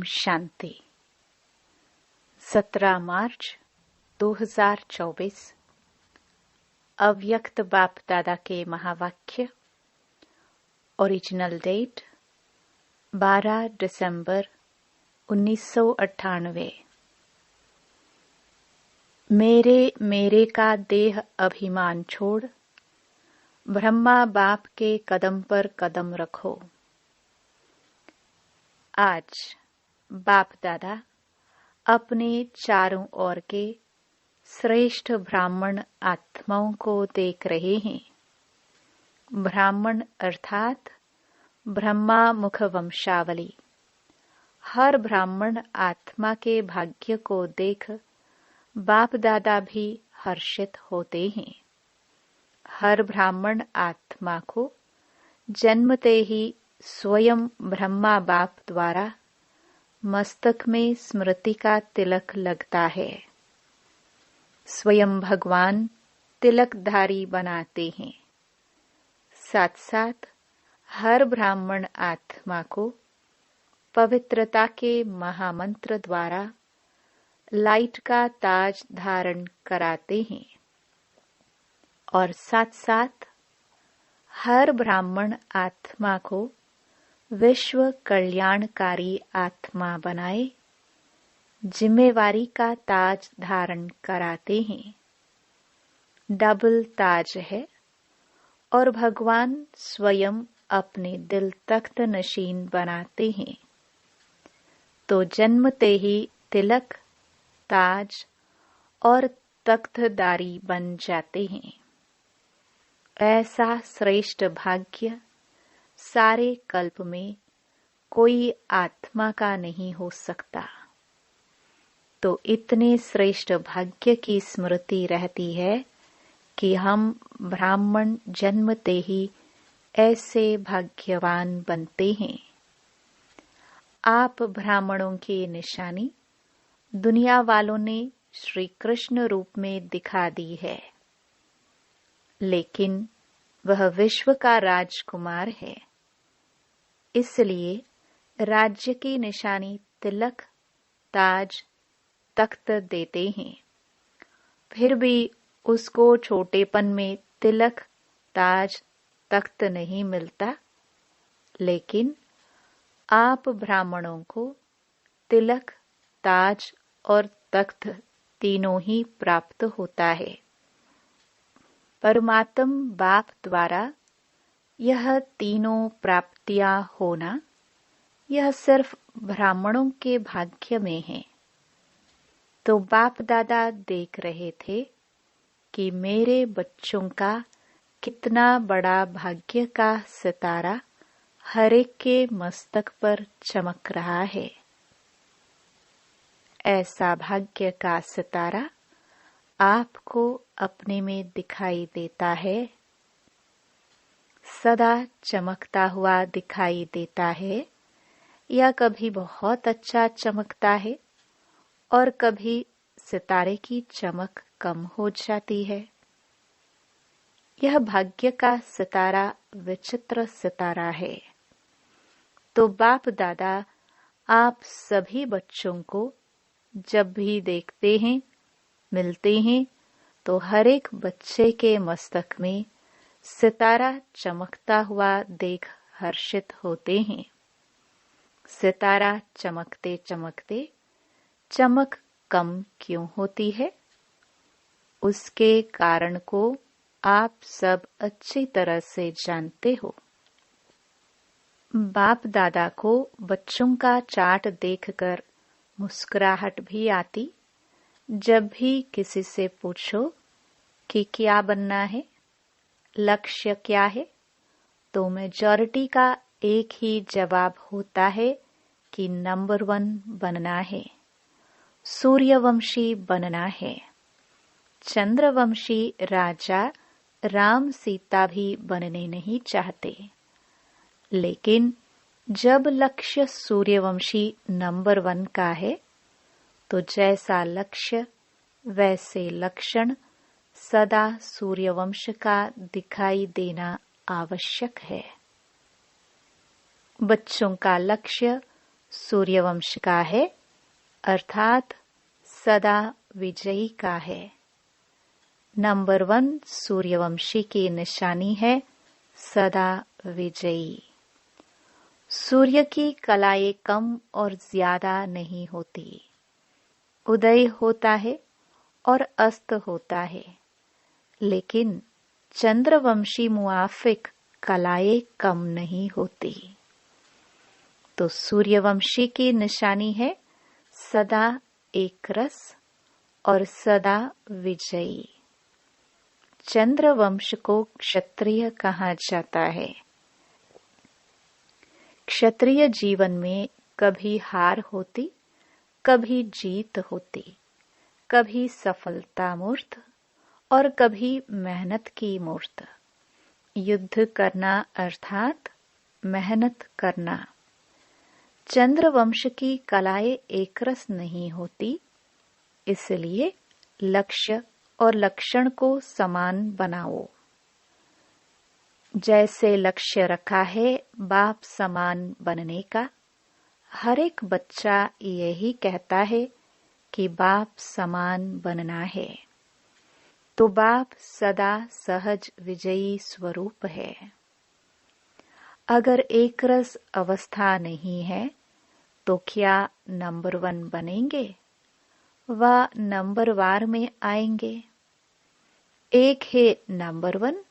शांति। 17 मार्च 2024। अव्यक्त बाप दादा के महावाक्य। ओरिजिनल डेट 12 दिसंबर 1998। मेरे का देह अभिमान छोड़ ब्रह्मा बाप के कदम पर कदम रखो। आज बाप दादा अपने चारों ओर के श्रेष्ठ ब्राह्मण आत्माओं को देख रहे हैं। ब्राह्मण अर्थात ब्रह्मा मुख वंशावली। हर ब्राह्मण आत्मा के भाग्य को देख बाप दादा भी हर्षित होते हैं। हर ब्राह्मण आत्मा को जन्मते ही स्वयं ब्रह्मा बाप द्वारा मस्तक में स्मृति का तिलक लगता है। स्वयं भगवान तिलकधारी बनाते हैं। साथ साथ हर ब्राह्मण आत्मा को पवित्रता के महामंत्र द्वारा लाइट का ताज धारण कराते हैं और साथ साथ हर ब्राह्मण आत्मा को विश्व कल्याणकारी आत्मा बनाए जिम्मेवारी का ताज धारण कराते हैं। डबल ताज है और भगवान स्वयं अपने दिल तख्त नशीन बनाते हैं। तो जन्मते ही तिलक, ताज और तख्तदारी बन जाते हैं। ऐसा श्रेष्ठ भाग्य सारे कल्प में कोई आत्मा का नहीं हो सकता। तो इतने श्रेष्ठ भाग्य की स्मृति रहती है कि हम ब्राह्मण जन्मते ही ऐसे भाग्यवान बनते हैं। आप ब्राह्मणों की निशानी दुनिया वालों ने श्री कृष्ण रूप में दिखा दी है, लेकिन वह विश्व का राजकुमार है। इसलिए राज्य की निशानी तिलक, ताज, तख्त देते हैं। फिर भी उसको छोटेपन में तिलक, ताज, तख्त नहीं मिलता, लेकिन आप ब्राह्मणों को तिलक, ताज और तख्त तीनों ही प्राप्त होता है। परमात्म बाप द्वारा यह तीनों प्राप्तियां होना यह सिर्फ ब्राह्मणों के भाग्य में है। तो बाप दादा देख रहे थे कि मेरे बच्चों का कितना बड़ा भाग्य का सितारा हर एक के मस्तक पर चमक रहा है। ऐसा भाग्य का सितारा आपको अपने में दिखाई देता है। सदा चमकता हुआ दिखाई देता है या कभी बहुत अच्छा चमकता है और कभी सितारे की चमक कम हो जाती है। यह भाग्य का सितारा विचित्र सितारा है। तो बाप दादा आप सभी बच्चों को जब भी देखते हैं, मिलते हैं, तो हर एक बच्चे के मस्तक में सितारा चमकता हुआ देख हर्षित होते हैं। सितारा चमकते चमकते चमक कम क्यों होती है? उसके कारण को आप सब अच्छी तरह से जानते हो। बाप दादा को बच्चों का चार्ट देखकर मुस्कुराहट भी आती जब भी किसी से पूछो कि क्या बनना है, लक्ष्य क्या है, तो मेजॉरिटी का एक ही जवाब होता है कि नंबर 1 बनना है, सूर्यवंशी बनना है। चंद्रवंशी राजा राम सीता भी बनने नहीं चाहते, लेकिन जब लक्ष्य सूर्यवंशी नंबर 1 का है, तो जैसा लक्ष्य वैसे लक्षण सदा सूर्यवंश का दिखाई देना आवश्यक है। बच्चों का लक्ष्य सूर्यवंश का है, अर्थात सदा विजयी का है। नंबर 1 सूर्यवंशी की निशानी है सदा विजयी। सूर्य की कलाएं कम और ज्यादा नहीं होती। उदय होता है और अस्त होता है, लेकिन चंद्रवंशी मुआफिक कलाएं कम नहीं होती। तो सूर्यवंशी की निशानी है सदा एक रस और सदा विजयी। चंद्रवंश को क्षत्रिय कहा जाता है। क्षत्रिय जीवन में कभी हार होती, कभी जीत होती, कभी सफलता मूर्त और कभी मेहनत की मूर्त। युद्ध करना अर्थात मेहनत करना। चंद्रवंश की कलाएं एकरस नहीं होती, इसलिए लक्ष्य और लक्षण को समान बनाओ। जैसे लक्ष्य रखा है बाप समान बनने का, हर एक बच्चा यही कहता है कि बाप समान बनना है। तो बाप सदा सहज विजयी स्वरूप है। अगर एक रस अवस्था नहीं है तो क्या नंबर 1 बनेंगे व नंबर वार में आएंगे? एक है नंबर 1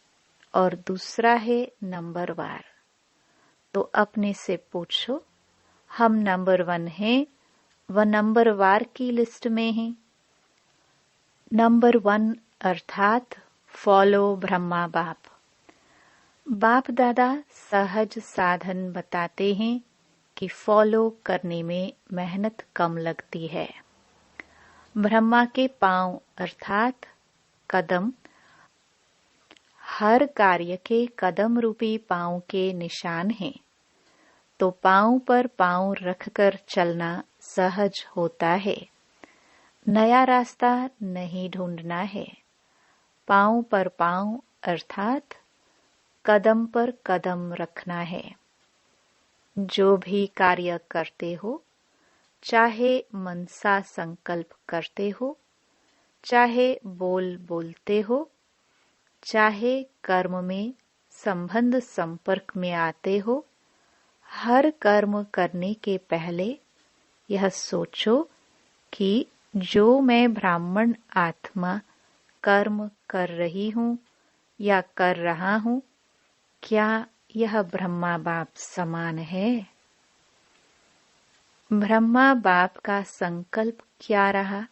और दूसरा है नंबर वार। तो अपने से पूछो, हम नंबर 1 हैं व नंबर वार की लिस्ट में हैं। नंबर 1 अर्थात फॉलो ब्रह्मा बाप। बाप दादा सहज साधन बताते हैं कि फॉलो करने में मेहनत कम लगती है। ब्रह्मा के पांव अर्थात कदम हर कार्य के कदम रूपी पांव के निशान हैं। तो पांव पर पांव रखकर चलना सहज होता है। नया रास्ता नहीं ढूंढना है। पांव पर पांव अर्थात कदम पर कदम रखना है। जो भी कार्य करते हो, चाहे मनसा संकल्प करते हो, चाहे बोलते हो, चाहे कर्म में संबंध संपर्क में आते हो, हर कर्म करने के पहले यह सोचो कि जो मैं ब्राह्मण आत्मा कर्म कर रही हूँ या कर रहा हूँ, क्या यह ब्रह्मा बाप समान है? ब्रह्मा बाप का संकल्प क्या रहा?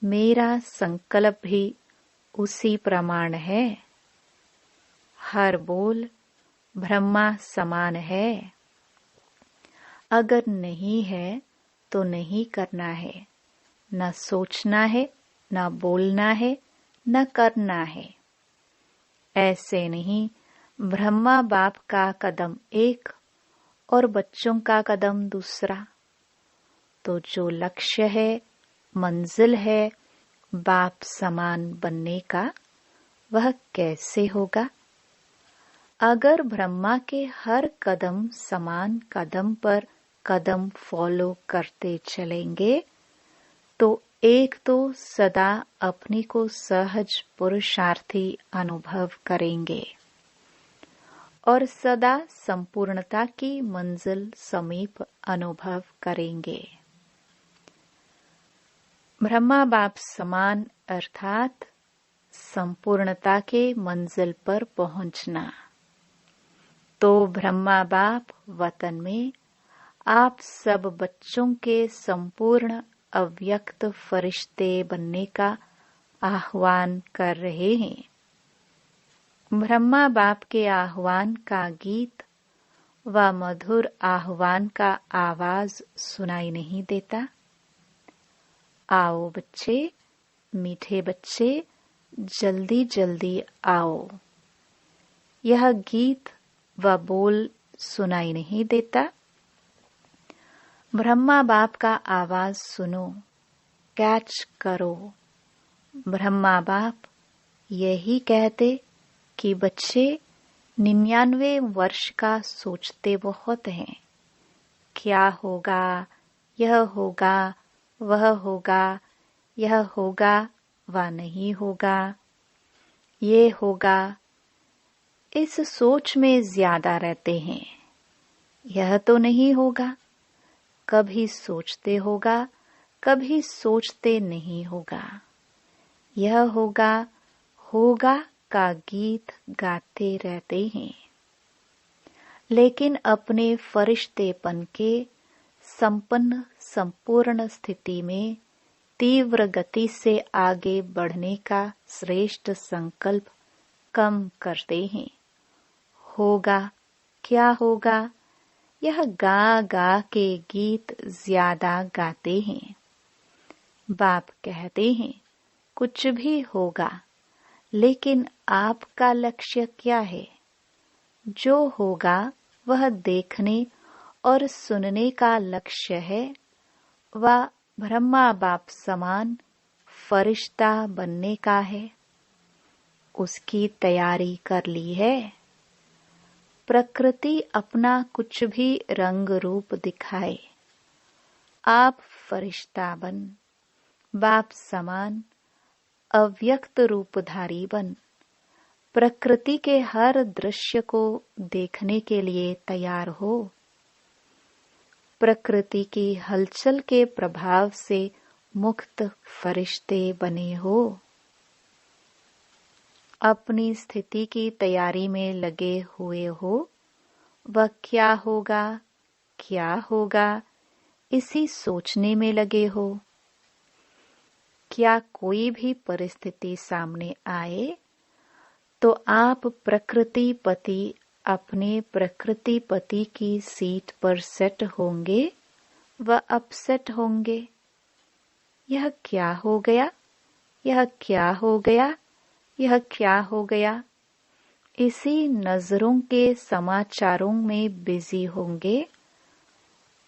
मेरा संकल्प भी उसी प्रमाण है। हर बोल ब्रह्मा समान है। अगर नहीं है तो नहीं करना है, न सोचना है, न बोलना है, न करना है। ऐसे नहीं ब्रह्मा बाप का कदम एक और बच्चों का कदम दूसरा। तो जो लक्ष्य है, मंजिल है बाप समान बनने का, वह कैसे होगा? अगर ब्रह्मा के हर कदम समान कदम पर कदम फॉलो करते चलेंगे तो एक तो सदा अपने को सहज पुरुषार्थी अनुभव करेंगे और सदा संपूर्णता की मंजिल समीप अनुभव करेंगे। ब्रह्मा बाप समान अर्थात संपूर्णता के मंजिल पर पहुंचना। तो ब्रह्मा बाप वतन में आप सब बच्चों के संपूर्ण अव्यक्त फरिश्ते बनने का आह्वान कर रहे हैं। ब्रह्मा बाप के आह्वान का गीत व मधुर आह्वान का आवाज सुनाई नहीं देता। आओ बच्चे, मीठे बच्चे, जल्दी जल्दी आओ। यह गीत व बोल सुनाई नहीं देता। ब्रह्मा बाप का आवाज सुनो, कैच करो। ब्रह्मा बाप यही कहते कि बच्चे 99 वर्ष का सोचते बहुत हैं क्या होगा, यह होगा, वह होगा, यह होगा व नहीं होगा, ये होगा, इस सोच में ज्यादा रहते हैं। यह तो नहीं होगा, कभी सोचते होगा, कभी सोचते नहीं होगा। यह होगा, होगा का गीत गाते रहते हैं, लेकिन अपने फरिश्तेपन के संपन्न संपूर्ण स्थिति में तीव्र गति से आगे बढ़ने का श्रेष्ठ संकल्प कम करते हैं। होगा, क्या होगा, यह गा गा के गीत ज्यादा गाते हैं। बाप कहते हैं कुछ भी होगा, लेकिन आपका लक्ष्य क्या है? जो होगा वह देखने और सुनने का लक्ष्य है। वह ब्रह्मा बाप समान फरिश्ता बनने का है। उसकी तैयारी कर ली है। प्रकृति अपना कुछ भी रंग रूप दिखाए, आप फरिश्ता बन, बाप समान अव्यक्त रूपधारी बन प्रकृति के हर दृश्य को देखने के लिए तैयार हो। प्रकृति की हलचल के प्रभाव से मुक्त फरिश्ते बने हो। अपनी स्थिति की तैयारी में लगे हुए हो। वह क्या होगा, क्या होगा, इसी सोचने में लगे हो। क्या कोई भी परिस्थिति सामने आए तो आप प्रकृति पति अपने प्रकृति पति की सीट पर सेट होंगे व अपसेट होंगे। यह क्या हो गया, यह क्या हो गया, यह क्या हो गया, इसी नजरों के समाचारों में बिजी होंगे।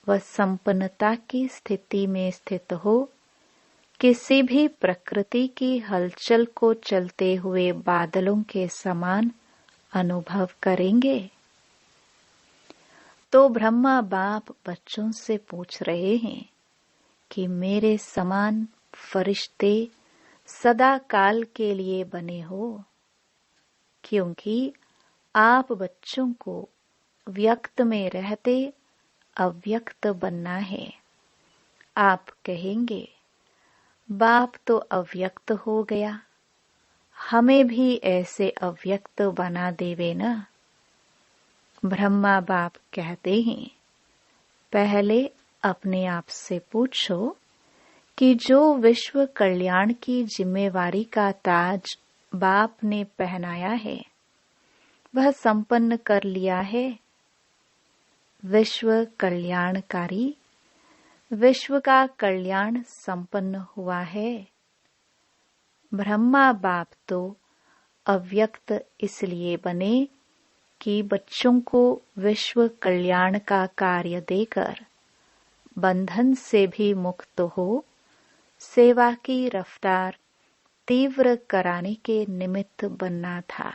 वह संपन्नता की स्थिति में स्थित हो, किसी भी प्रकृति की हलचल को चलते हुए बादलों के समान अनुभव करेंगे। तो ब्रह्मा बाप बच्चों से पूछ रहे हैं कि मेरे समान फरिश्ते सदा काल के लिए बने हो, क्योंकि आप बच्चों को व्यक्त में रहते अव्यक्त बनना है। आप कहेंगे बाप तो अव्यक्त हो गया, हमें भी ऐसे अव्यक्त बना देवे ना। ब्रह्मा बाप कहते हैं पहले अपने आप से पूछो कि जो विश्व कल्याण की जिम्मेवारी का ताज बाप ने पहनाया है वह संपन्न कर लिया है। विश्व कल्याणकारी, विश्व का कल्याण संपन्न हुआ है। ब्रह्मा बाप तो अव्यक्त इसलिए बने कि बच्चों को विश्व कल्याण का कार्य देकर बंधन से भी मुक्त हो सेवा की रफ्तार तीव्र कराने के निमित्त बनना था,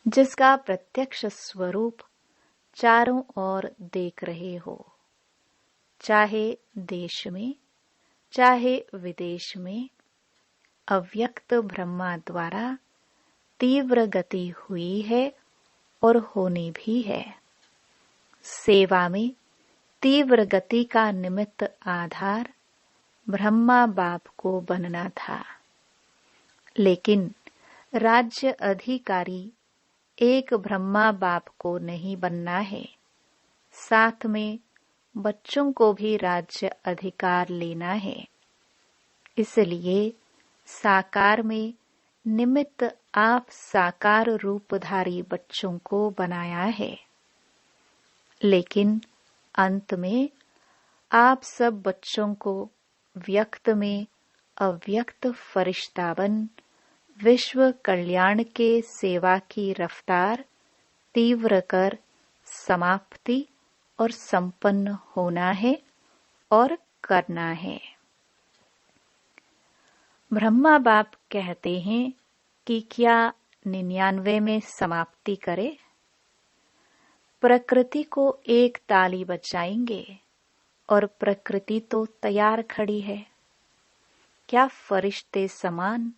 जिसका प्रत्यक्ष स्वरूप चारों ओर देख रहे हो। चाहे देश में, चाहे विदेश में, अव्यक्त ब्रह्मा द्वारा तीव्र गति हुई है और होनी भी है। सेवा में तीव्र गति का निमित्त आधार ब्रह्मा बाप को बनना था, लेकिन राज्य अधिकारी एक ब्रह्मा बाप को नहीं बनना है, साथ में बच्चों को भी राज्य अधिकार लेना है। इसलिए साकार में निमित्त आप साकार रूपधारी बच्चों को बनाया है, लेकिन अंत में आप सब बच्चों को व्यक्त में अव्यक्त फरिश्ता बन विश्व कल्याण के सेवा की रफ्तार तीव्र कर समाप्ति और संपन्न होना है और करना है। ब्रह्मा बाप कहते हैं कि क्या 99 में समाप्ति करे? प्रकृति को एक ताली बजाएंगे और प्रकृति तो तैयार खड़ी है। क्या फरिश्ते समान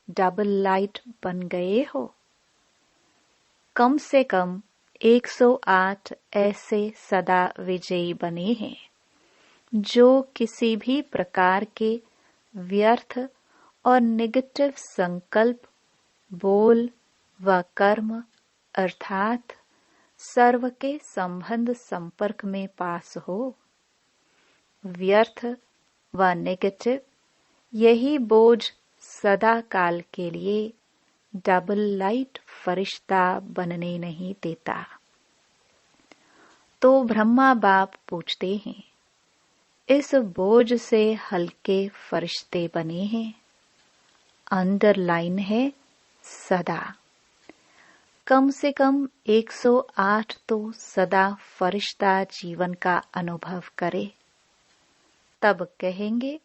डबल लाइट बन गए हो? कम से कम 108 ऐसे सदा विजयी बने हैं जो किसी भी प्रकार के व्यर्थ और नेगेटिव संकल्प, बोल व कर्म अर्थात सर्व के संबंध संपर्क में पास हो। व्यर्थ व नेगेटिव यही बोझ सदा काल के लिए डबल लाइट फरिश्ता बनने नहीं देता। तो ब्रह्मा बाप पूछते हैं, इस बोझ से हल्के फरिश्ते बने हैं। अंडरलाइन है सदा। कम से कम 108 तो सदा फरिश्ता जीवन का अनुभव करे, तब कहेंगे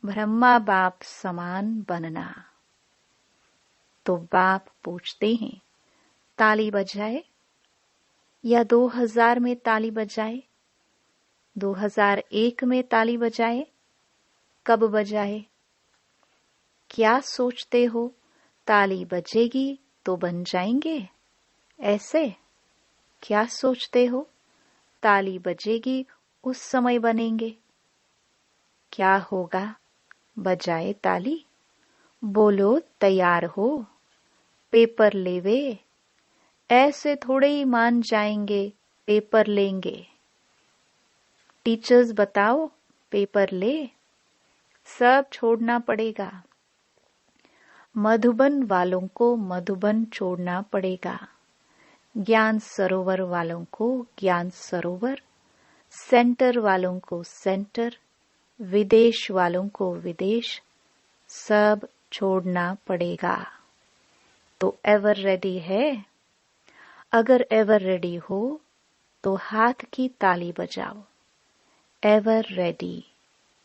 ब्रह्मा बाप समान बनना। तो बाप पूछते हैं, ताली बजाए या 2000 में ताली बजाए, 2001 में ताली बजाए, कब बजाए? क्या सोचते हो ताली बजेगी तो बन जाएंगे? ऐसे क्या सोचते हो ताली बजेगी उस समय बनेंगे? क्या होगा? बजाए ताली, बोलो तैयार हो, पेपर लेवे। ऐसे थोड़े ही मान जाएंगे पेपर लेंगे। टीचर्स बताओ पेपर ले, सब छोड़ना पड़ेगा। मधुबन वालों को मधुबन छोड़ना पड़ेगा, ज्ञान सरोवर वालों को ज्ञान सरोवर, सेंटर वालों को सेंटर, विदेश वालों को विदेश, सब छोड़ना पड़ेगा। तो एवर रेडी है? अगर एवर रेडी हो तो हाथ की ताली बजाओ। Ever ready.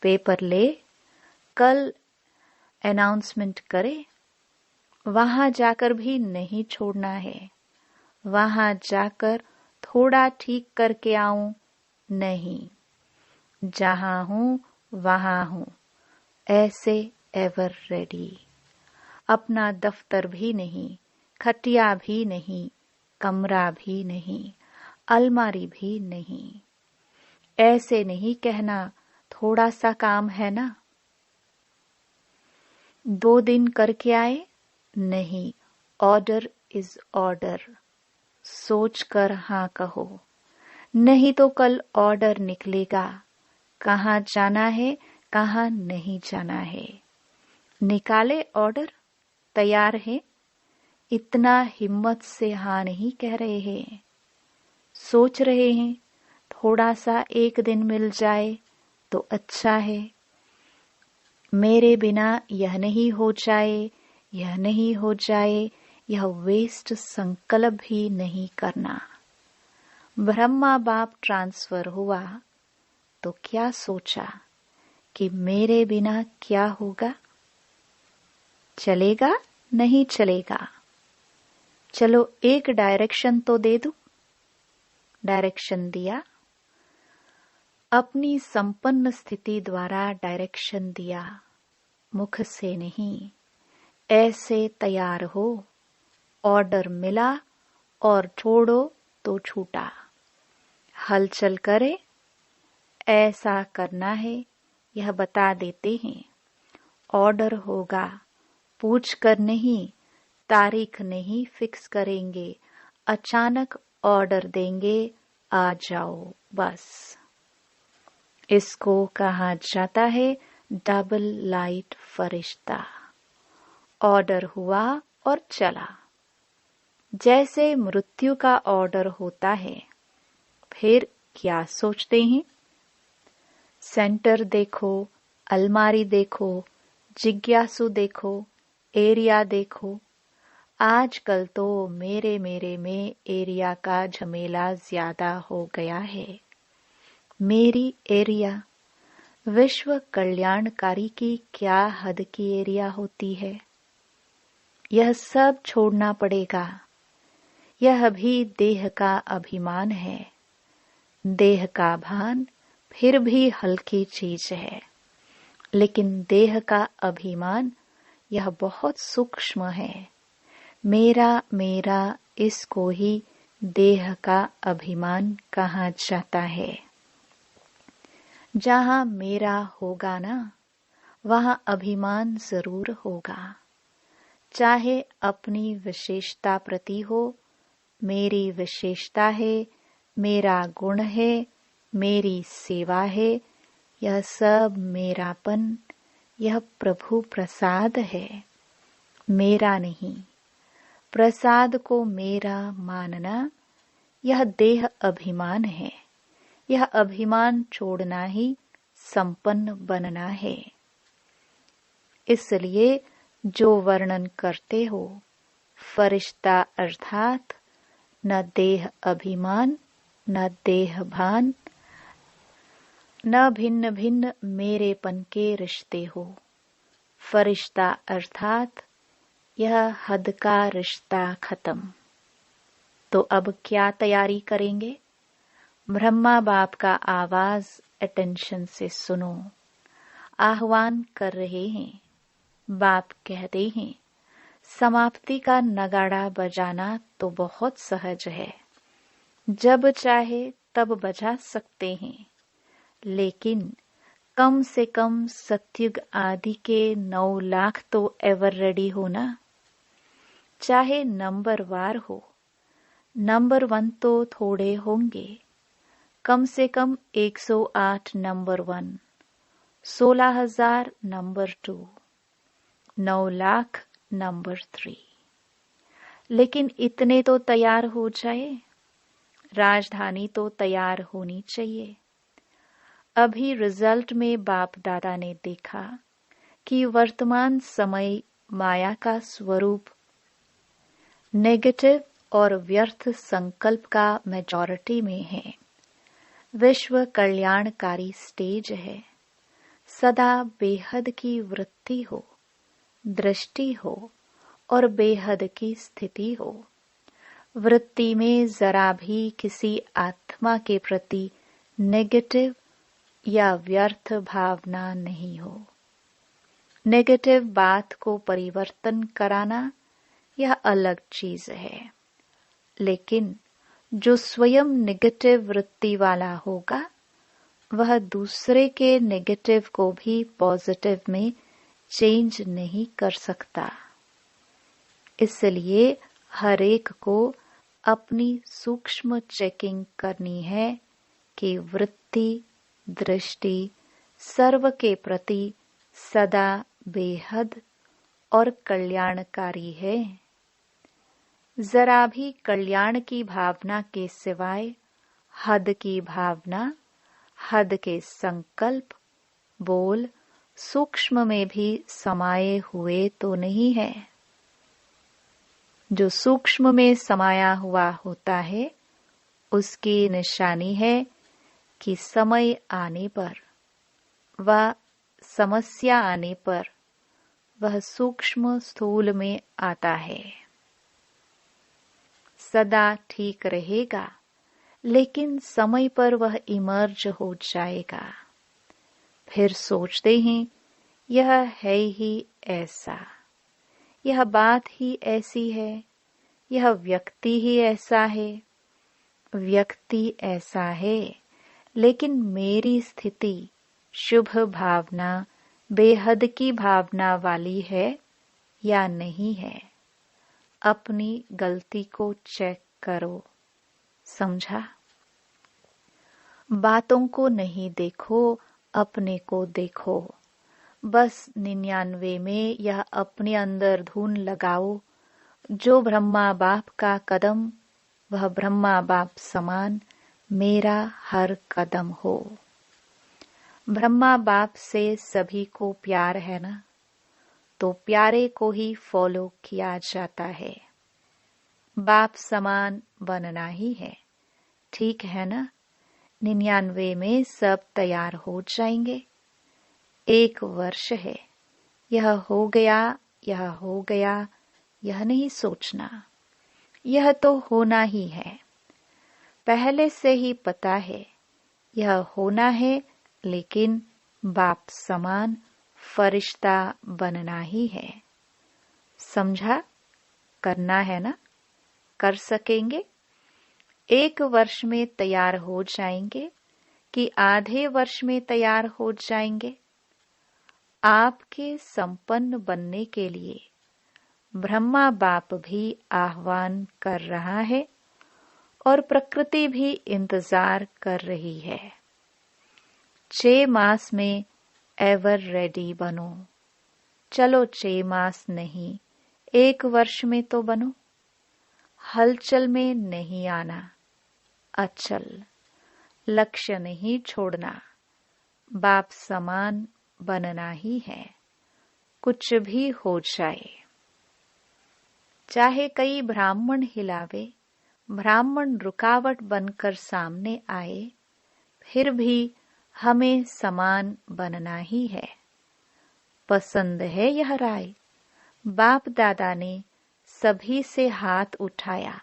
पेपर ले, कल अनाउंसमेंट करे। वहां जाकर भी नहीं छोड़ना है। वहां जाकर थोड़ा ठीक करके आऊं नहीं, जहां हूं वहां हूं, ऐसे एवर रेडी। अपना दफ्तर भी नहीं, खटिया भी नहीं, कमरा भी नहीं, अलमारी भी नहीं। ऐसे नहीं कहना थोड़ा सा काम है ना, 2 दिन करके आए। नहीं, ऑर्डर इज ऑर्डर। सोच कर हाँ कहो, नहीं तो कल ऑर्डर निकलेगा। कहाँ जाना है, कहाँ नहीं जाना है। निकाले ऑर्डर, तैयार है। इतना हिम्मत से हाँ नहीं कह रहे हैं। सोच रहे हैं थोड़ा सा एक दिन मिल जाए तो अच्छा है। मेरे बिना यह नहीं हो जाए, यह नहीं हो जाए, यह वेस्ट संकल्प भी नहीं करना। ब्रह्मा बाप ट्रांसफर हुआ तो क्या सोचा कि मेरे बिना क्या होगा? चलेगा नहीं चलेगा? चलो एक डायरेक्शन तो दे दूं। डायरेक्शन दिया, अपनी संपन्न स्थिति द्वारा डायरेक्शन दिया, मुख से नहीं। ऐसे तैयार हो, ऑर्डर मिला और छोड़ो तो छूटा। हलचल करे, ऐसा करना है, यह बता देते हैं। ऑर्डर होगा, पूछ कर नहीं, तारीख नहीं फिक्स करेंगे, अचानक ऑर्डर देंगे, आ जाओ बस। इसको कहा जाता है डबल लाइट फरिश्ता। ऑर्डर हुआ और चला। जैसे मृत्यु का ऑर्डर होता है, फिर क्या सोचते हैं? सेंटर देखो, अलमारी देखो, जिज्ञासु देखो, एरिया देखो। आजकल तो मेरे में एरिया का झमेला ज्यादा हो गया है। मेरी एरिया, विश्व कल्याणकारी की क्या हद की एरिया होती है? यह सब छोड़ना पड़ेगा। यह भी देह का अभिमान है। देह का भान फिर भी हल्की चीज है, लेकिन देह का अभिमान यह बहुत सूक्ष्म है। मेरा मेरा इसको ही देह का अभिमान कहा जाता है। जहाँ मेरा होगा ना, वहाँ अभिमान जरूर होगा। चाहे अपनी विशेषता प्रति हो, मेरी विशेषता है, मेरा गुण है, मेरी सेवा है, यह सब मेरापन, यह प्रभु प्रसाद है, मेरा नहीं। प्रसाद को मेरा मानना यह देह अभिमान है। यह अभिमान छोड़ना ही संपन्न बनना है। इसलिए जो वर्णन करते हो, फरिश्ता अर्थात न देह अभिमान, न देह भान, न भिन्न भिन्न मेरेपन के रिश्ते हो। फरिश्ता अर्थात यह हद का रिश्ता खत्म। तो अब क्या तैयारी करेंगे? ब्रह्मा बाप का आवाज अटेंशन से सुनो। आह्वान कर रहे हैं। बाप कहते हैं, समाप्ति का नगाड़ा बजाना तो बहुत सहज है, जब चाहे तब बजा सकते हैं, लेकिन कम से कम सतयुग आदि के 9 लाख तो एवर रेडी हो ना। चाहे नंबर वार हो, नंबर 1 तो थोड़े होंगे। कम से कम 108 नंबर 1, 16,000 नंबर 2, 9 लाख नंबर 3। लेकिन इतने तो तैयार हो जाए। राजधानी तो तैयार होनी चाहिए। अभी रिजल्ट में बाप दादा ने देखा कि वर्तमान समय माया का स्वरूप नेगेटिव और व्यर्थ संकल्प का मेजॉरिटी में है। विश्व कल्याणकारी स्टेज है। सदा बेहद की वृत्ति हो, दृष्टि हो और बेहद की स्थिति हो। वृत्ति में जरा भी किसी आत्मा के प्रति नेगेटिव या व्यर्थ भावना नहीं हो। नेगेटिव बात को परिवर्तन कराना यह अलग चीज है, लेकिन जो स्वयं नेगेटिव वृत्ति वाला होगा, वह दूसरे के नेगेटिव को भी पॉजिटिव में चेंज नहीं कर सकता। इसलिए हर एक को अपनी सूक्ष्म चेकिंग करनी है कि वृत्ति, दृष्टि सर्व के प्रति सदा बेहद और कल्याणकारी है। जरा भी कल्याण की भावना के सिवाय हद की भावना, हद के संकल्प, बोल सूक्ष्म में भी समाये हुए तो नहीं है। जो सूक्ष्म में समाया हुआ होता है, उसकी निशानी है कि समय आने पर व समस्या आने पर वह सूक्ष्म स्थूल में आता है। सदा ठीक रहेगा, लेकिन समय पर वह इमर्ज हो जाएगा। फिर सोचते हैं यह है ही ऐसा, यह बात ही ऐसी है, यह व्यक्ति ही ऐसा है। व्यक्ति ऐसा है, लेकिन मेरी स्थिति शुभ भावना, बेहद की भावना वाली है या नहीं है। अपनी गलती को चेक करो। समझा? बातों को नहीं देखो, अपने को देखो। बस 99 में यह अपने अंदर धुन लगाओ, जो ब्रह्मा बाप का कदम, वह ब्रह्मा बाप समान मेरा हर कदम हो। ब्रह्मा बाप से सभी को प्यार है ना, तो प्यारे को ही फॉलो किया जाता है। बाप समान बनना ही है, ठीक है ना? 99 में सब तैयार हो जाएंगे। 1 वर्ष है, यह हो गया, यह हो गया, यह नहीं सोचना। यह तो होना ही है, पहले से ही पता है यह होना है, लेकिन बाप समान फरिश्ता बनना ही है। समझा? करना है ना? कर सकेंगे? 1 वर्ष में तैयार हो जाएंगे कि आधे वर्ष में तैयार हो जाएंगे? आपके संपन्न बनने के लिए ब्रह्मा बाप भी आह्वान कर रहा है और प्रकृति भी इंतजार कर रही है। 6 मास में एवर रेडी बनो। चलो 6 मास नहीं, 1 वर्ष में तो बनो। हलचल में नहीं आना, अचल। लक्ष्य नहीं छोड़ना, बाप समान बनना ही है, कुछ भी हो जाए। चाहे कई ब्राह्मण हिलावे, ब्राह्मण रुकावट बनकर सामने आए, फिर भी हमें समान बनना ही है। पसंद है यह राय? बाप दादा ने सभी से हाथ उठाया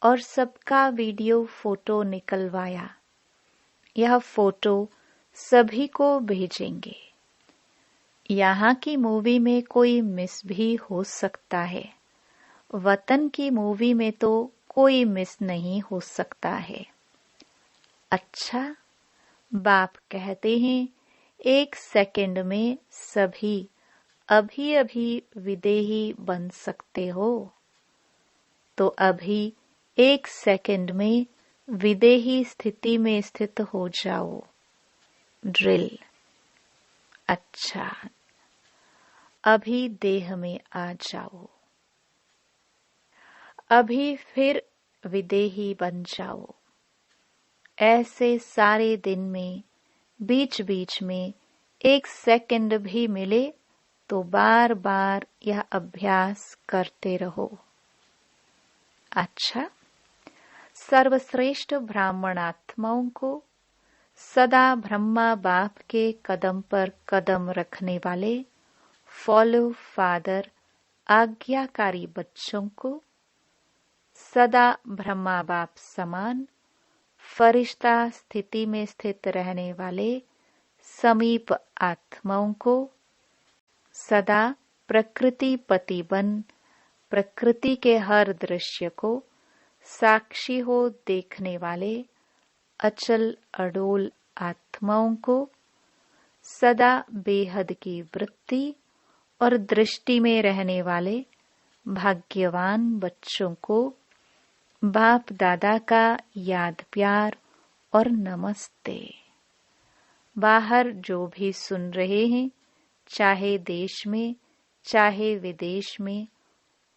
और सबका वीडियो फोटो निकलवाया। यह फोटो सभी को भेजेंगे। यहाँ की मूवी में कोई मिस भी हो सकता है, वतन की मूवी में तो कोई मिस नहीं हो सकता है। अच्छा, बाप कहते हैं 1 सेकंड में सभी अभी अभी विदेही बन सकते हो, तो अभी 1 सेकंड में विदेही स्थिति में स्थित हो जाओ। ड्रिल। अच्छा, अभी देह में आ जाओ, अभी फिर विदेही बन जाओ। ऐसे सारे दिन में बीच बीच में 1 सेकंड भी मिले तो बार बार यह अभ्यास करते रहो। अच्छा, सर्वश्रेष्ठ ब्राह्मण आत्माओं को, सदा ब्रह्मा बाप के कदम पर कदम रखने वाले फॉलो फादर आज्ञाकारी बच्चों को, सदा ब्रह्मा बाप समान फरिश्ता स्थिति में स्थित रहने वाले समीप आत्माओं को, सदा प्रकृति पति बन प्रकृति के हर दृश्य को साक्षी हो देखने वाले अचल अडोल आत्माओं को, सदा बेहद की वृत्ति और दृष्टि में रहने वाले भाग्यवान बच्चों को बाप दादा का याद प्यार और नमस्ते। बाहर जो भी सुन रहे हैं, चाहे देश में चाहे विदेश में,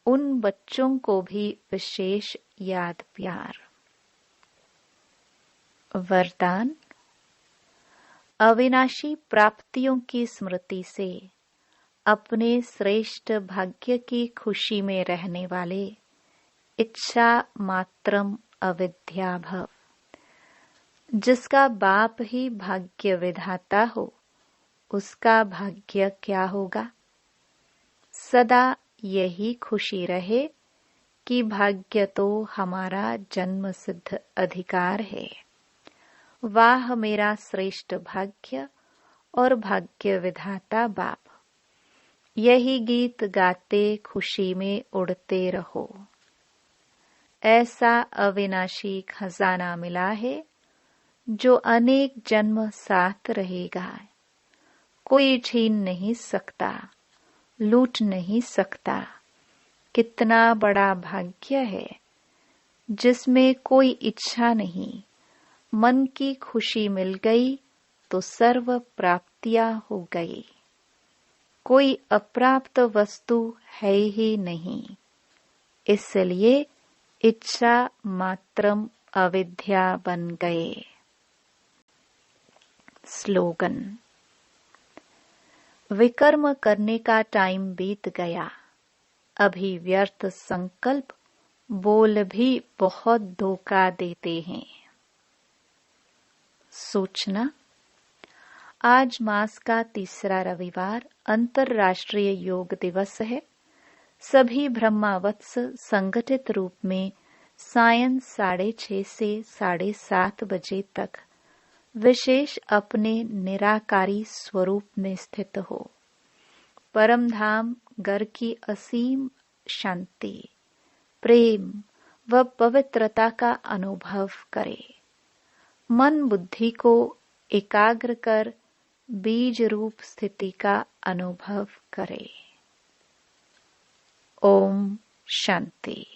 उन बच्चों को भी विशेष याद प्यार। वरदान। अविनाशी प्राप्तियों की स्मृति से अपने श्रेष्ठ भाग्य की खुशी में रहने वाले इच्छा मात्रम अविद्या भव। जिसका बाप ही भाग्य विधाता हो, उसका भाग्य क्या होगा? सदा यही खुशी रहे कि भाग्य तो हमारा जन्म सिद्ध अधिकार है। वाह मेरा श्रेष्ठ भाग्य और भाग्य विधाता बाप। यही गीत गाते खुशी में उड़ते रहो। ऐसा अविनाशी खजाना मिला है जो अनेक जन्म साथ रहेगा। कोई छीन नहीं सकता, लूट नहीं सकता। कितना बड़ा भाग्य है जिसमें कोई इच्छा नहीं। मन की खुशी मिल गई तो सर्व प्राप्तियां हो गई। कोई अप्राप्त वस्तु है ही नहीं। इसलिए इच्छा मात्रम अविद्या बन गए। स्लोगन। विकर्म करने का टाइम बीत गया। अभी व्यर्थ संकल्प बोल भी बहुत धोखा देते हैं। सूचना। आज मास का तीसरा रविवार अंतर्राष्ट्रीय योग दिवस है। सभी ब्रह्मावत्स संगठित रूप में सायं 6:30 से 7:30 बजे तक विशेष अपने निराकारी स्वरूप में स्थित हो। परम धाम घर की असीम शांति, प्रेम व पवित्रता का अनुभव करे। मन बुद्धि को एकाग्र कर बीज रूप स्थिति का अनुभव करे। ओम शांति।